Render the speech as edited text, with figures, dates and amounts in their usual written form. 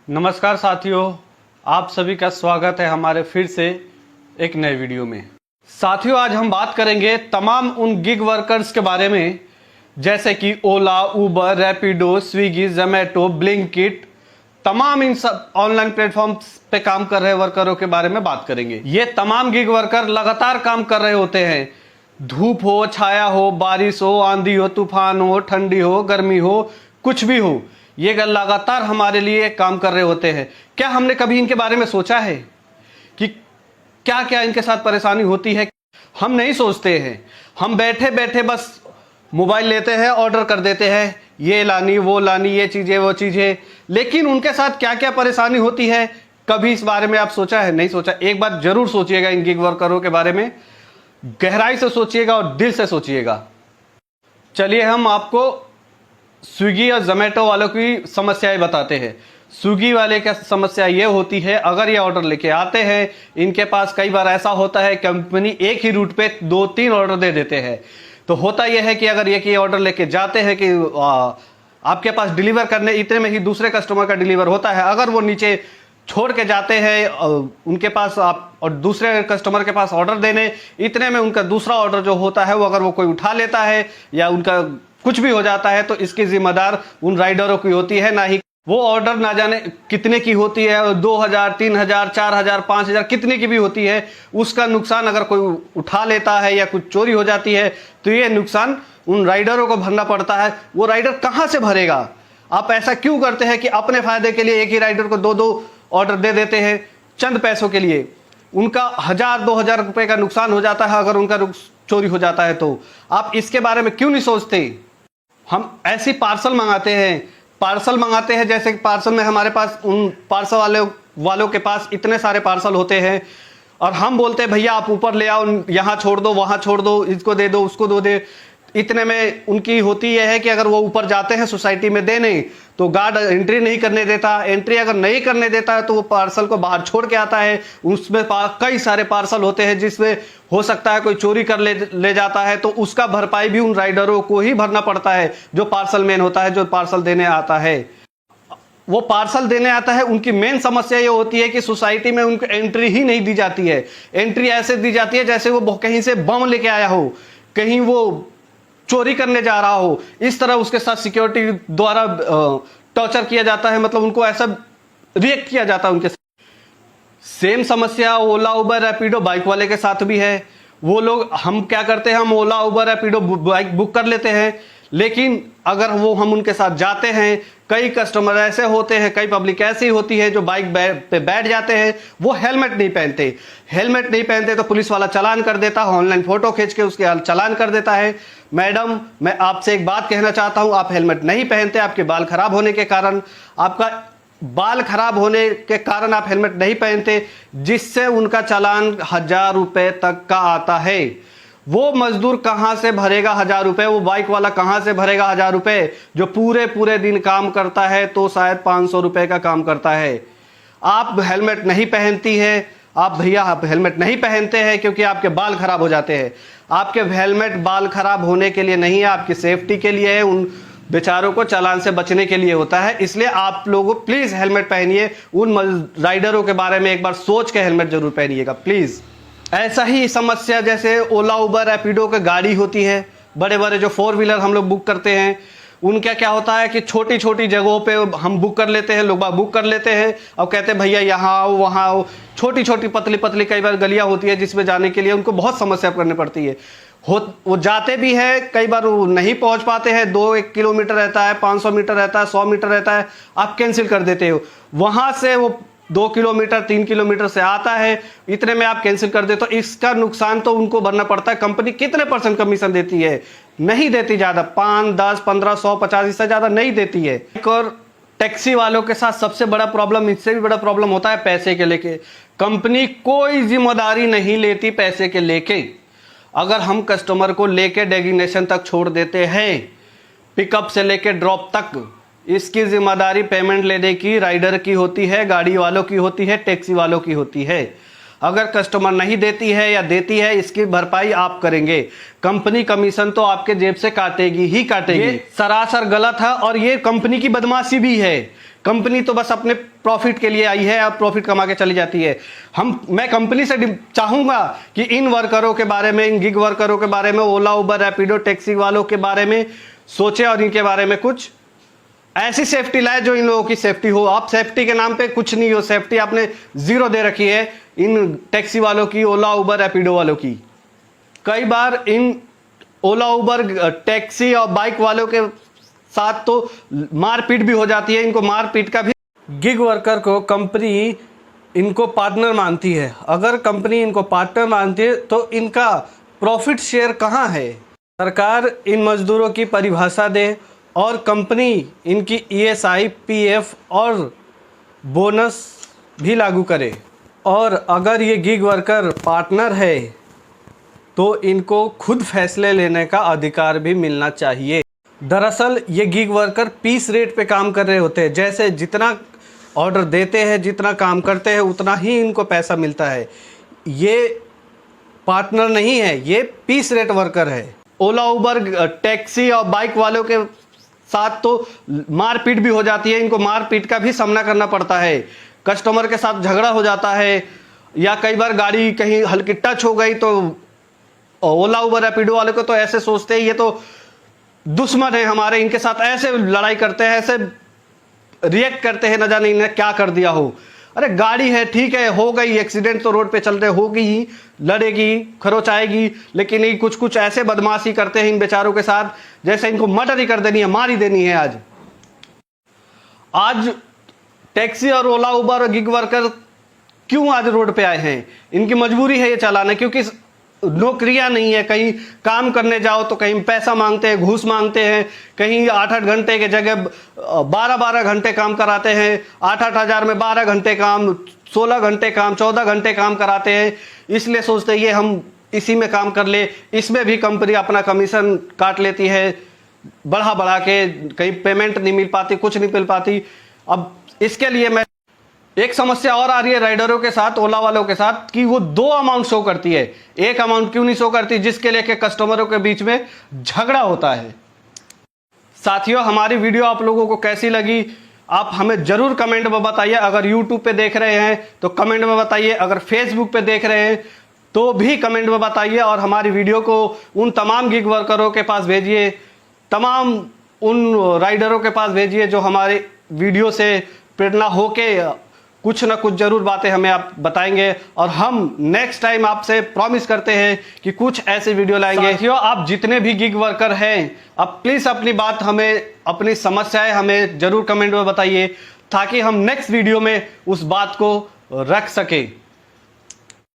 नमस्कार साथियों, आप सभी का स्वागत है हमारे फिर से एक नए वीडियो में। साथियों, आज हम बात करेंगे तमाम उन गिग वर्कर्स के बारे में जैसे कि ओला, उबर, रैपिडो, स्विगी, जोमैटो, ब्लिंकिट, तमाम इन सब ऑनलाइन प्लेटफॉर्म्स पे काम कर रहे वर्करों के बारे में बात करेंगे। ये तमाम गिग वर्कर लगातार काम कर रहे होते हैं, धूप हो, छाया हो, बारिश हो, आंधी हो, तूफान हो, ठंडी हो, गर्मी हो, कुछ भी हो, ये लगातार हमारे लिए काम कर रहे होते हैं। क्या हमने कभी इनके बारे में सोचा है कि क्या क्या इनके साथ परेशानी होती है? हम नहीं सोचते हैं। हम बैठे बैठे बस मोबाइल लेते हैं, ऑर्डर कर देते हैं, ये लानी, वो लानी, ये चीज़ें, वो चीज़ें। लेकिन उनके साथ क्या क्या परेशानी होती है, कभी इस बारे में आप सोचा है? नहीं सोचा। एक बात जरूर सोचिएगा इन गिग वर्करों के बारे में, गहराई से सोचिएगा और दिल से सोचिएगा। चलिए हम आपको स्विगी और जोमैटो वालों की समस्याएं बताते हैं। स्विगी वाले का समस्या ये होती है, अगर ये ऑर्डर लेके आते हैं, इनके पास कई बार ऐसा होता है कंपनी एक ही रूट पे 2-3 ऑर्डर दे देते हैं। तो होता यह है कि अगर ये ऑर्डर लेके जाते हैं कि आपके पास डिलीवर करने, इतने में ही दूसरे कस्टमर का डिलीवर होता है। अगर वो नीचे छोड़ के जाते हैं उनके पास आप और दूसरे कस्टमर के पास ऑर्डर देने, इतने में उनका दूसरा ऑर्डर जो होता है वो अगर वो कोई उठा लेता है या उनका कुछ भी हो जाता है तो इसकी जिम्मेदार उन राइडरों की होती है, ना ही वो ऑर्डर ना जाने कितने की होती है, 2000, 3000, 4000, 5000 कितने की भी होती है। उसका नुकसान अगर कोई उठा लेता है या कुछ चोरी हो जाती है तो ये नुकसान उन राइडरों को भरना पड़ता है। वो राइडर कहाँ से भरेगा? आप ऐसा क्यों करते हैं कि अपने फायदे के लिए एक ही राइडर को 2-2 ऑर्डर दे देते हैं चंद पैसों के लिए? उनका 1000-2000 रुपए का नुकसान हो जाता है अगर उनका चोरी हो जाता है। तो आप इसके बारे में क्यों नहीं सोचते? हम ऐसी पार्सल मंगाते हैं जैसे कि पार्सल में हमारे पास उन पार्सल वालों के पास इतने सारे पार्सल होते हैं और हम बोलते हैं भैया आप ऊपर ले आओ, यहाँ छोड़ दो, वहाँ छोड़ दो, इसको दे दो, उसको दे। इतने में उनकी होती यह है कि अगर वो ऊपर जाते हैं सोसाइटी में देने तो गार्ड एंट्री नहीं करने देता। एंट्री अगर नहीं करने देता है तो वो पार्सल को बाहर छोड़ के आता है। उसमें कई सारे पार्सल होते हैं जिसमें हो सकता है कोई चोरी कर ले जाता है, तो उसका भरपाई भी उन राइडरों को ही भरना पड़ता है। जो पार्सल मैन होता है, जो पार्सल देने आता है, वो पार्सल देने आता है, उनकी मेन समस्या ये होती है कि सोसाइटी में उनको एंट्री ही नहीं दी जाती है। एंट्री ऐसे दी जाती है जैसे वो कहीं से बम लेके आया हो, कहीं वो चोरी करने जा रहा हो। इस तरह उसके साथ सिक्योरिटी द्वारा टॉर्चर किया जाता है, मतलब उनको ऐसा रिएक्ट किया जाता है उनके साथ। सेम समस्या ओला, उबर, रैपिडो बाइक वाले के साथ भी है। वो लोग, हम क्या करते हैं, हम ओला, उबर, रैपिडो बाइक बुक कर लेते हैं, लेकिन अगर हम उनके साथ जाते हैं, कई कस्टमर ऐसे होते हैं, कई पब्लिक ऐसी होती है जो बाइक पे बैठ जाते हैं, वो हेलमेट नहीं पहनते तो पुलिस वाला चालान कर देता है, ऑनलाइन फोटो खींच के उसके चालान कर देता है। मैडम, मैं आपसे एक बात कहना चाहता हूं, आप हेलमेट नहीं पहनते, आपके बाल खराब होने के कारण, आप हेलमेट नहीं पहनते, जिससे उनका चालान 1000 रुपए तक का आता है। वो मजदूर कहां से भरेगा 1000 रुपए? वो बाइक वाला कहां से भरेगा 1000 रुपए? जो पूरे दिन काम करता है तो शायद 500 रुपए का काम करता है। आप हेलमेट नहीं पहनती है, आप हेलमेट नहीं पहनते हैं क्योंकि आपके बाल खराब हो जाते हैं। आपके हेलमेट बाल खराब होने के लिए नहीं है, आपकी सेफ्टी के लिए है, उन बेचारों को चालान से बचने के लिए होता है। इसलिए आप लोगों प्लीज हेलमेट पहनिए। उन राइडरों के बारे में एक बार सोच के हेलमेट जरूर पहनिएगा प्लीज। ऐसा ही समस्या जैसे ओला, उबर, रैपिडो की गाड़ी होती है, बड़े बड़े जो 4 व्हीलर हम लोग बुक करते हैं, उनका क्या होता है कि छोटी छोटी जगहों पे हम बुक कर लेते हैं, लोग बुक कर लेते हैं और कहते हैं भैया यहाँ आओ, वहाँ आओ। छोटी छोटी पतली पतली कई बार गलियाँ होती है जिसमें जाने के लिए उनको बहुत समस्या करनी पड़ती है। वो जाते भी है, कई बार वो नहीं पहुंच पाते हैं। 2-1 किलोमीटर रहता है, 500 मीटर रहता है, 100 मीटर रहता है, आप कैंसिल कर देते हो। वहां से वो 2 किलोमीटर 3 किलोमीटर से आता है, इतने में आप कैंसिल कर दे, तो इसका नुकसान तो उनको भरना पड़ता है। कंपनी कितने % कमीशन देती है? नहीं देती ज्यादा, 5, 10, 15, 100, 50, इससे ज्यादा नहीं देती है। और टैक्सी वालों के साथ सबसे बड़ा प्रॉब्लम, इससे भी बड़ा प्रॉब्लम होता है पैसे के लेके। कंपनी कोई जिम्मेदारी नहीं लेती पैसे के लेके। अगर हम कस्टमर को लेके डेस्टिनेशन तक छोड़ देते हैं, पिकअप से लेके ड्रॉप तक, इसकी जिम्मेदारी पेमेंट लेने की राइडर की होती है, गाड़ी वालों की होती है, टैक्सी वालों की होती है। अगर कस्टमर नहीं देती है या देती है, इसकी भरपाई आप करेंगे। कंपनी कमीशन तो आपके जेब से काटेगी ही काटेगी। ये सरासर गलत है और ये कंपनी की बदमाशी भी है कंपनी तो बस अपने प्रॉफिट के लिए आई है, अब प्रॉफिट कमा के चली जाती है। मैं कंपनी से चाहूंगा कि इन वर्करों के बारे में, इन गिग वर्करों के बारे में, ओला उबर रैपिडो टैक्सी वालों के बारे में सोचे और इनके बारे में कुछ ऐसी सेफ्टी लाए जो इन लोगों की सेफ्टी हो। आप सेफ्टी के नाम पे कुछ नहीं हो, सेफ्टी आपने जीरो दे रखी है इन टैक्सी वालों की, ओला उबर रैपिडो वालों की। कई बार इन ओला उबर टैक्सी और बाइक वालों के साथ तो मारपीट भी हो जाती है। इनको मारपीट का भी, गिग वर्कर को कंपनी इनको पार्टनर मानती है। अगर कंपनी इनको पार्टनर मानती है तो इनका प्रॉफिट शेयर कहाँ है? सरकार इन मजदूरों की परिभाषा दे और कंपनी इनकी ESI, PF और बोनस भी लागू करे। और अगर ये गिग वर्कर पार्टनर है तो इनको खुद फैसले लेने का अधिकार भी मिलना चाहिए। दरअसल ये गिग वर्कर पीस रेट पे काम कर रहे होते हैं, जैसे जितना ऑर्डर देते हैं, जितना काम करते हैं, उतना ही इनको पैसा मिलता है। ये पार्टनर नहीं है, ये पीस रेट वर्कर है। ओला उबर टैक्सी और बाइक वालों के साथ तो मारपीट भी हो जाती है। इनको मारपीट का भी सामना करना पड़ता है। कस्टमर के साथ झगड़ा हो जाता है, या कई बार गाड़ी कहीं हल्की टच हो गई तो ओला उबर रैपिडो वाले को तो ऐसे सोचते हैं ये तो दुश्मन है हमारे, इनके साथ ऐसे लड़ाई करते हैं, ऐसे रिएक्ट करते हैं, न जाने इन्हें क्या कर दिया हो। अरे गाड़ी है, ठीक है, हो गई एक्सीडेंट तो रोड पे चल रहे, होगी ही, लड़ेगी, खरोच आएगी, लेकिन ये कुछ कुछ ऐसे बदमाशी करते हैं इन बेचारों के साथ जैसे इनको मर्डर ही कर देनी है, मार ही देनी है। आज टैक्सी और ओला उबर और गिग वर्कर क्यों आज रोड पे आए हैं? इनकी मजबूरी है ये चलाना, क्योंकि नौकरियां नहीं है। कहीं काम करने जाओ तो कहीं पैसा मांगते हैं, घूस मांगते हैं, कहीं 8-8 घंटे के जगह 12-12 घंटे काम कराते हैं। 8-8 हज़ार में 12 घंटे काम, 16 घंटे काम, 14 घंटे काम कराते हैं। इसलिए सोचते हैं ये हम इसी में काम कर ले। इसमें भी कंपनी अपना कमीशन काट लेती है बढ़ा बढ़ा के, कहीं पेमेंट नहीं मिल पाती, कुछ नहीं मिल पाती। अब इसके लिए मैं एक समस्या और आ रही है राइडरों के साथ, ओला वालों के साथ, कि वो 2 अमाउंट शो करती है, एक अमाउंट क्यों नहीं शो करती, जिसके लेके कस्टमरों के बीच में झगड़ा होता है। साथियों, हमारी वीडियो आप लोगों को कैसी लगी आप हमें जरूर कमेंट में बताइए। अगर यूट्यूब पे देख रहे हैं तो कमेंट में बताइए, अगर फेसबुक पे देख रहे हैं तो भी कमेंट में बताइए। और हमारी वीडियो को उन तमाम गिग वर्करों के पास भेजिए, तमाम उन राइडरों के पास भेजिए जो हमारे वीडियो से प्रेरणा होके कुछ ना कुछ जरूर बातें हमें आप बताएंगे। और हम नेक्स्ट टाइम आपसे प्रॉमिस करते हैं कि कुछ ऐसे वीडियो लाएंगे। साथियों, आप जितने भी गिग वर्कर हैं, आप प्लीज़ अपनी बात हमें, अपनी समस्याएं हमें जरूर कमेंट में बताइए, ताकि हम नेक्स्ट वीडियो में उस बात को रख सकें।